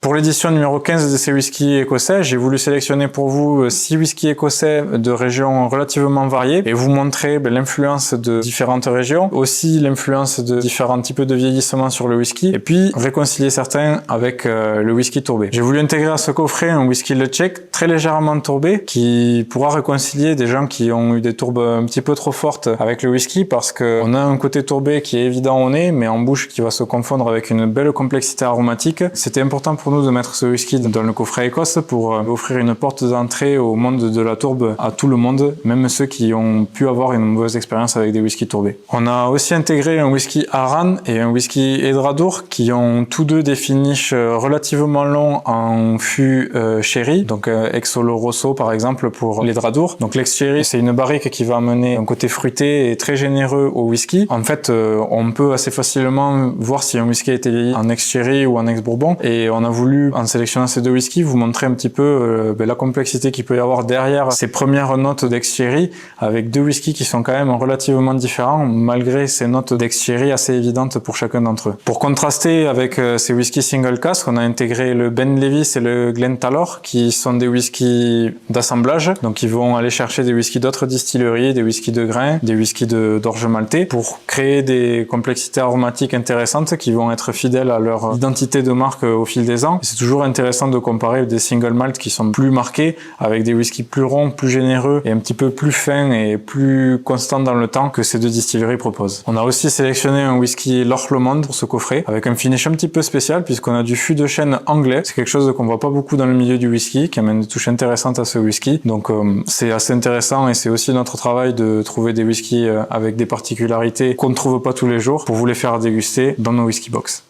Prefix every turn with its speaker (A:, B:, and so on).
A: Pour l'édition numéro 15 de ces whiskies écossais, j'ai voulu sélectionner pour vous 6 whiskies écossais de régions relativement variées et vous montrer l'influence de différentes régions, aussi l'influence de différents types de vieillissement sur le whisky, et puis réconcilier certains avec le whisky tourbé. J'ai voulu intégrer à ce coffret un whisky Le Tchèque très légèrement tourbé qui pourra réconcilier des gens qui ont eu des tourbes un petit peu trop fortes avec le whisky, parce qu'on a un côté tourbé qui est évident au nez, mais en bouche qui va se confondre avec une belle complexité aromatique. C'était important pour nous de mettre ce whisky dans le coffret Écosse pour offrir une porte d'entrée au monde de la tourbe à tout le monde, même ceux qui ont pu avoir une mauvaise expérience avec des whiskies tourbés. On a aussi intégré un whisky Arran et un whisky Edradour qui ont tous deux des finishes relativement longs en fût sherry, donc ex Oloroso par exemple pour l'Edradour. Donc l'ex sherry, c'est une barrique qui va amener un côté fruité et très généreux au whisky. En fait, on peut assez facilement voir si un whisky a été vieilli en ex sherry ou en ex bourbon, et on a voulu, en sélectionnant ces deux whiskies, vous montrer un petit peu la complexité qu'il peut y avoir derrière ces premières notes d'ex-sherry, avec deux whiskies qui sont quand même relativement différents, malgré ces notes d'ex-sherry assez évidentes pour chacun d'entre eux. Pour contraster avec ces whiskies single cask, on a intégré le Ben Nevis et le Glentalor, qui sont des whiskies d'assemblage, donc ils vont aller chercher des whiskies d'autres distilleries, des whiskies de grains, des whiskies d'orge maltais, pour créer des complexités aromatiques intéressantes qui vont être fidèles à leur identité de marque au fil des ans. C'est toujours intéressant de comparer des single malt qui sont plus marqués avec des whiskies plus ronds, plus généreux et un petit peu plus fins et plus constants dans le temps que ces deux distilleries proposent. On a aussi sélectionné un whisky Lorch Lomond pour ce coffret avec un finish un petit peu spécial puisqu'on a du fût de chêne anglais. C'est quelque chose qu'on voit pas beaucoup dans le milieu du whisky, qui amène des touches intéressantes à ce whisky. Donc c'est assez intéressant et c'est aussi notre travail de trouver des whiskies avec des particularités qu'on ne trouve pas tous les jours pour vous les faire déguster dans nos whisky box.